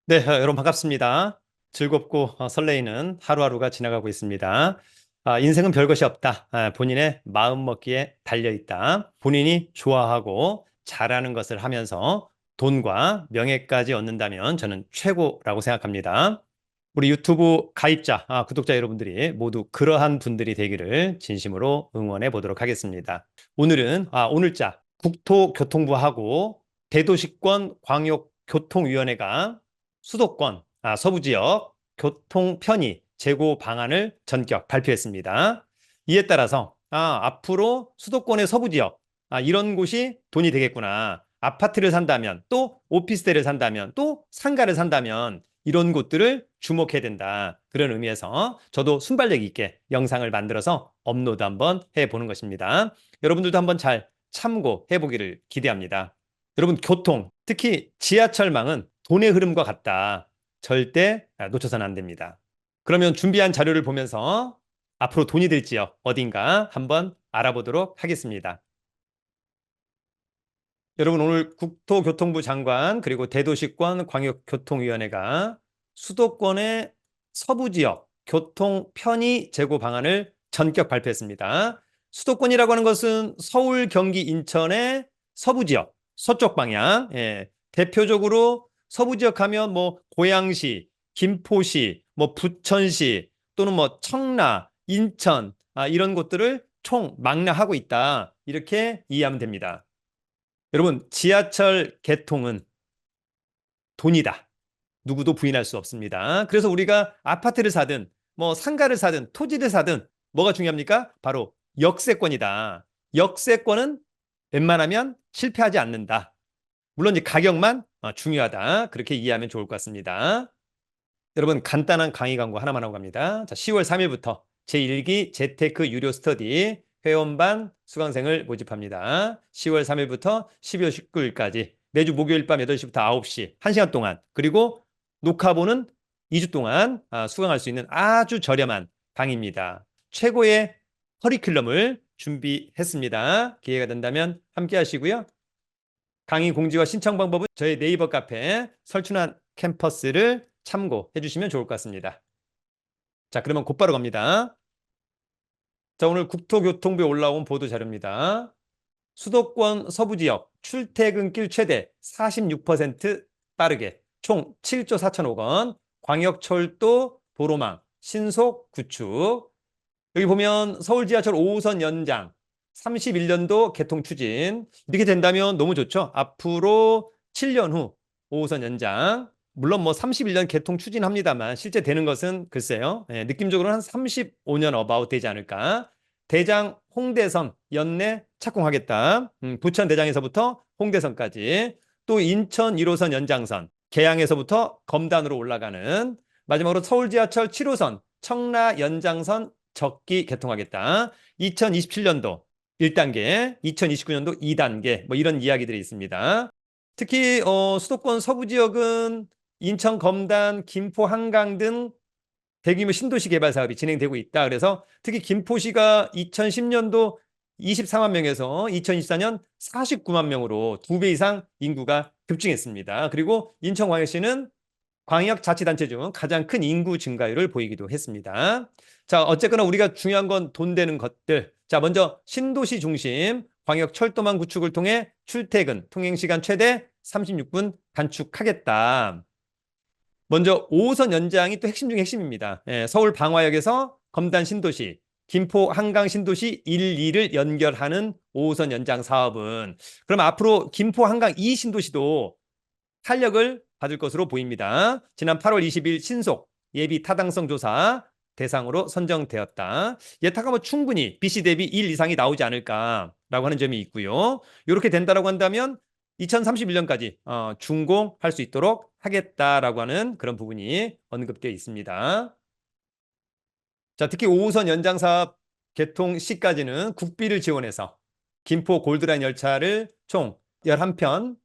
네, 여러분 반갑습니다. 즐겁고 설레이는 하루하루가 지나가고 있습니다. 인생은 별것이 없다. 본인의 마음먹기에 달려있다. 본인이 좋아하고 잘하는 것을 하면서 돈과 명예까지 얻는다면 저는 최고라고 생각합니다. 우리 유튜브 가입자, 구독자 여러분들이 모두 그러한 분들이 되기를 진심으로 응원해 보도록 하겠습니다. 오늘은, 오늘자 국토교통부하고 대도시권 광역교통위원회가 수도권, 서부 지역 교통 편의 제고 방안을 전격 발표했습니다. 이에 따라서 앞으로 수도권의 서부 지역 이런 곳이 돈이 되겠구나. 아파트를 산다면 또 오피스텔을 산다면 또 상가를 산다면 이런 곳들을 주목해야 된다. 그런 의미에서 저도 순발력 있게 영상을 만들어서 업로드 한번 해보는 것입니다. 여러분들도 한번 잘 참고해 보기를 기대합니다. 여러분, 교통, 특히 지하철망은 돈의 흐름과 같다. 절대 놓쳐서는 안 됩니다. 그러면 준비한 자료를 보면서 앞으로 돈이 될지요, 어딘가 한번 알아보도록 하겠습니다. 여러분, 오늘 국토교통부 장관 그리고 대도시권 광역교통위원회가 수도권의 서부 지역 교통 편의 제고 방안을 전격 발표했습니다. 수도권이라고 하는 것은 서울, 경기, 인천의 서부 지역, 서쪽 방향. 대표적으로 서부 지역 하면 뭐 고양시, 김포시, 뭐 부천시 또는 뭐 청라, 인천 이런 곳들을 총 망라하고 있다. 이렇게 이해하면 됩니다. 여러분, 지하철 개통은 돈이다. 누구도 부인할 수 없습니다. 그래서 우리가 아파트를 사든, 뭐 상가를 사든, 토지를 사든, 뭐가 중요합니까? 바로 역세권이다. 역세권은 웬만하면 실패하지 않는다. 물론 이제 가격만 중요하다. 그렇게 이해하면 좋을 것 같습니다. 여러분, 간단한 강의 광고 하나만 하고 갑니다. 자, 10월 3일부터 제1기 재테크 유료 스터디 회원반 수강생을 모집합니다. 10월 3일부터 12월 19일까지 매주 목요일 밤 8시부터 9시 1시간 동안, 그리고 녹화본은 2주 동안 수강할 수 있는 아주 저렴한 강의입니다. 최고의 커리큘럼을 준비했습니다. 기회가 된다면 함께 하시고요. 강의 공지와 신청 방법은 저희 네이버 카페 설춘한 캠퍼스를 참고해 주시면 좋을 것 같습니다. 자, 그러면 곧바로 갑니다. 자, 오늘 국토교통부에 올라온 보도 자료입니다. 수도권 서부 지역 출퇴근길 최대 46% 빠르게 총 7조 4천억 원, 광역철도 도로망 신속 구축. 여기 보면 서울 지하철 5호선 연장 31년도 개통 추진. 이렇게 된다면 너무 좋죠. 앞으로 7년 후 5호선 연장. 물론 뭐 31년 개통 추진합니다만 실제 되는 것은 글쎄요. 느낌적으로는 한 35년 어바웃 되지 않을까. 대장 홍대선 연내 착공하겠다. 부천 대장에서부터 홍대선까지. 또 인천 1호선 연장선 계양에서부터 검단으로 올라가는. 마지막으로 서울 지하철 7호선 청라 연장선 적기 개통하겠다. 2027년도 1단계, 2029년도 2단계 뭐 이런 이야기들이 있습니다. 특히 수도권 서부 지역은 인천, 검단, 김포, 한강 등 대규모 신도시 개발 사업이 진행되고 있다. 그래서 특히 김포시가 2010년도 24만 명에서 2024년 49만 명으로 2배 이상 인구가 급증했습니다. 그리고 인천광역시는 광역자치단체 중 가장 큰 인구 증가율을 보이기도 했습니다. 자, 어쨌거나 우리가 중요한 건 돈 되는 것들. 자, 먼저 신도시 중심 광역철도망 구축을 통해 출퇴근, 통행시간 최대 36분 단축하겠다. 먼저 5호선 연장이 또 핵심 중에 핵심입니다. 서울 방화역에서 검단 신도시, 김포 한강 신도시 1, 2를 연결하는 5호선 연장 사업은 그럼 앞으로 김포 한강 2 신도시도 탄력을 받을 것으로 보입니다. 지난 8월 20일 신속 예비 타당성 조사 대상으로 선정되었다. 예타가 뭐 충분히 BC 대비 1 이상이 나오지 않을까라고 하는 점이 있고요. 이렇게 된다라고 한다면 2031년까지 준공할 수 있도록 하겠다라고 하는 그런 부분이 언급되어 있습니다. 자, 특히 5호선 연장 사업 개통 시까지는 국비를 지원해서 김포 골드라인 열차를 총 11편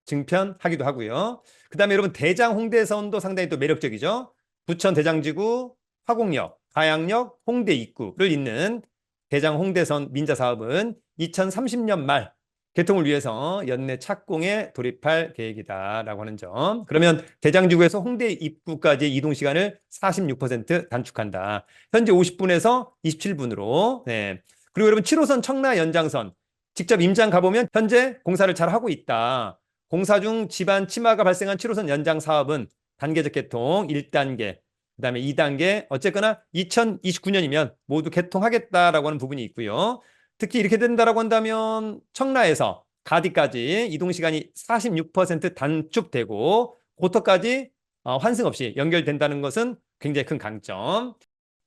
증편하기도 하고요. 그 다음에 여러분 대장 홍대선도 상당히 또 매력적이죠. 부천 대장지구, 화곡역, 가양역, 홍대 입구를 잇는 대장 홍대선 민자 사업은 2030년 말 개통을 위해서 연내 착공에 돌입할 계획이다라고 하는 점. 그러면 대장지구에서 홍대 입구까지 이동 시간을 46% 단축한다. 현재 50분에서 27분으로. 네. 그리고 여러분 7호선 청라 연장선 직접 임장 가보면 현재 공사를 잘 하고 있다. 공사 중 집안 침하가 발생한 7호선 연장 사업은 단계적 개통 1단계, 그다음에 2단계, 어쨌거나 2029년이면 모두 개통하겠다라고 하는 부분이 있고요. 특히 이렇게 된다라고 한다면 청라에서 가디까지 이동 시간이 46% 단축되고 고터까지 환승 없이 연결된다는 것은 굉장히 큰 강점.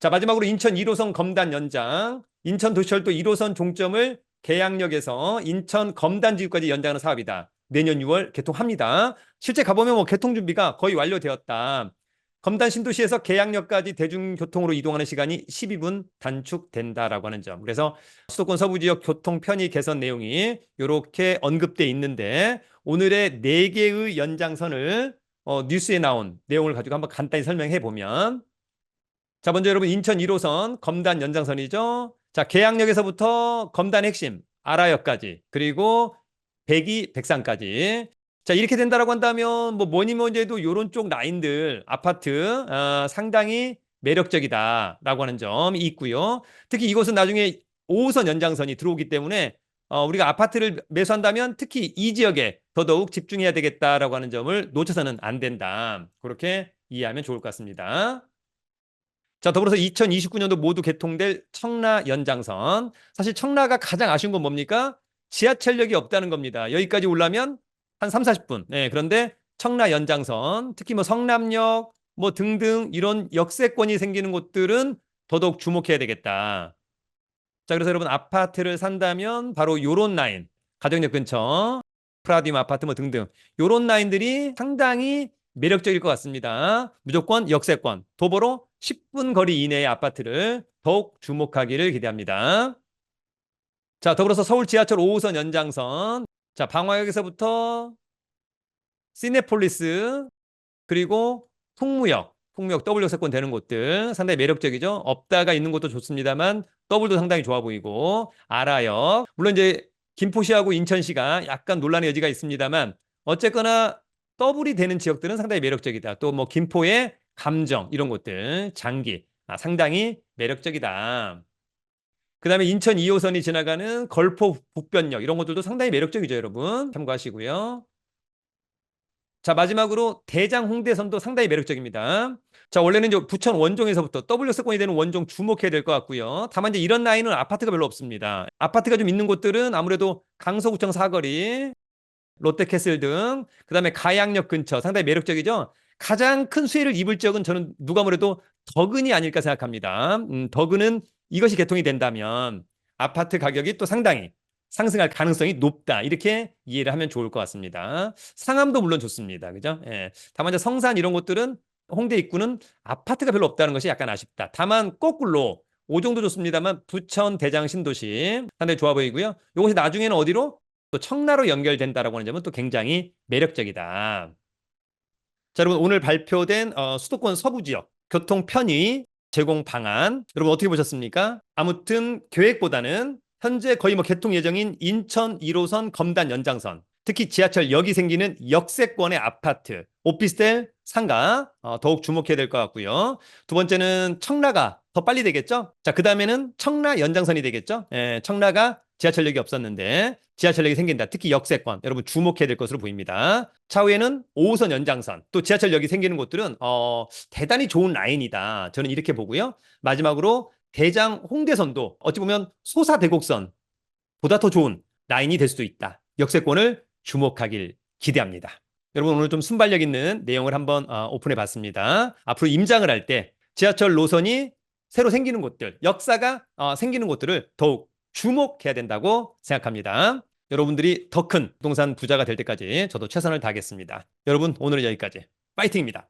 자, 마지막으로 인천 1호선 검단 연장, 인천도시철도 1호선 종점을 계양역에서 인천 검단지구까지 연장하는 사업이다. 내년 6월 개통합니다. 실제 가보면 뭐 개통 준비가 거의 완료되었다. 검단 신도시에서 계양역까지 대중교통으로 이동하는 시간이 12분 단축된다라고 하는 점. 그래서 수도권 서부 지역 교통 편의 개선 내용이 이렇게 언급돼 있는데 오늘의 4개의 연장선을 뉴스에 나온 내용을 가지고 한번 간단히 설명해 보면, 자, 먼저 여러분 인천 1호선 검단 연장선이죠. 자, 계양역에서부터 검단 핵심 아라역까지, 그리고 백이 백산까지. 자, 이렇게 된다라고 한다면 뭐 뭐니 뭐니 해도 요런 쪽 라인들 아파트 상당히 매력적이다라고 하는 점이 있고요. 특히 이곳은 나중에 5호선 연장선이 들어오기 때문에 우리가 아파트를 매수한다면 특히 이 지역에 더더욱 집중해야 되겠다라고 하는 점을 놓쳐서는 안 된다. 그렇게 이해하면 좋을 것 같습니다. 자, 더불어서 2029년도 모두 개통될 청라 연장선. 사실 청라가 가장 아쉬운 건 뭡니까? 지하철역이 없다는 겁니다. 여기까지 오려면 한 3, 40분. 네, 그런데 청라 연장선, 특히 뭐 성남역 뭐 등등 이런 역세권이 생기는 곳들은 더더욱 주목해야 되겠다. 자, 그래서 여러분 아파트를 산다면 바로 요런 라인, 가정역 근처, 프라디움 아파트 뭐 등등 요런 라인들이 상당히 매력적일 것 같습니다. 무조건 역세권, 도보로 10분 거리 이내의 아파트를 더욱 주목하기를 기대합니다. 자, 더불어서 서울 지하철 5호선 연장선, 자, 방화역에서부터 시내폴리스, 그리고 풍무역 더블 역세권 되는 곳들 상당히 매력적이죠. 없다가 있는 곳도 좋습니다만 더블도 상당히 좋아 보이고, 아라역, 물론 이제 김포시하고 인천시가 약간 논란의 여지가 있습니다만 어쨌거나 더블이 되는 지역들은 상당히 매력적이다. 또 뭐 김포의 감정 이런 곳들, 장기 상당히 매력적이다. 그 다음에 인천 2호선이 지나가는 걸포 북변역 이런 것들도 상당히 매력적이죠. 여러분 참고하시고요. 자, 마지막으로 대장 홍대선도 상당히 매력적입니다. 자, 원래는 이제 부천 원종에서부터 W세권이 되는 원종 주목해야 될 것 같고요. 다만 이제 이런 라인은 아파트가 별로 없습니다. 아파트가 좀 있는 곳들은 아무래도 강서구청 사거리, 롯데캐슬 등, 그다음에 가양역 근처 상당히 매력적이죠. 가장 큰 수혜를 입을 지역은 저는 누가 뭐래도 덕은이 아닐까 생각합니다. 덕은은 이것이 개통이 된다면 아파트 가격이 또 상당히 상승할 가능성이 높다. 이렇게 이해를 하면 좋을 것 같습니다. 상암도 물론 좋습니다. 그죠? 예. 다만 이제 성산 이런 곳들은 홍대 입구는 아파트가 별로 없다는 것이 약간 아쉽다. 다만 거꾸로 오정도 좋습니다만 부천 대장 신도시 상당히 좋아 보이고요. 이것이 나중에는 어디로? 또 청라로 연결된다라고 하는 점은 또 굉장히 매력적이다. 자, 여러분 오늘 발표된 수도권 서부 지역 교통 편의 제공 방안 여러분 어떻게 보셨습니까? 아무튼 계획보다는 현재 거의 뭐 개통 예정인 인천 1호선 검단 연장선, 특히 지하철역이 생기는 역세권의 아파트, 오피스텔, 상가 더욱 주목해야 될 것 같고요. 두 번째는 청라가 더 빨리 되겠죠? 자, 그 다음에는 청라 연장선이 되겠죠? 예, 청라가 지하철역이 없었는데 지하철역이 생긴다. 특히 역세권 여러분 주목해야 될 것으로 보입니다. 차후에는 5호선 연장선, 또 지하철역이 생기는 곳들은 대단히 좋은 라인이다. 저는 이렇게 보고요. 마지막으로 대장 홍대선도 어찌 보면 소사대곡선보다 더 좋은 라인이 될 수도 있다. 역세권을 주목하길 기대합니다. 여러분 오늘 좀 순발력 있는 내용을 한번 오픈해 봤습니다. 앞으로 임장을 할 때 지하철 노선이 새로 생기는 곳들, 역사가 생기는 곳들을 더욱 주목해야 된다고 생각합니다. 여러분들이 더 큰 부동산 부자가 될 때까지 저도 최선을 다하겠습니다. 여러분 오늘은 여기까지. 파이팅입니다.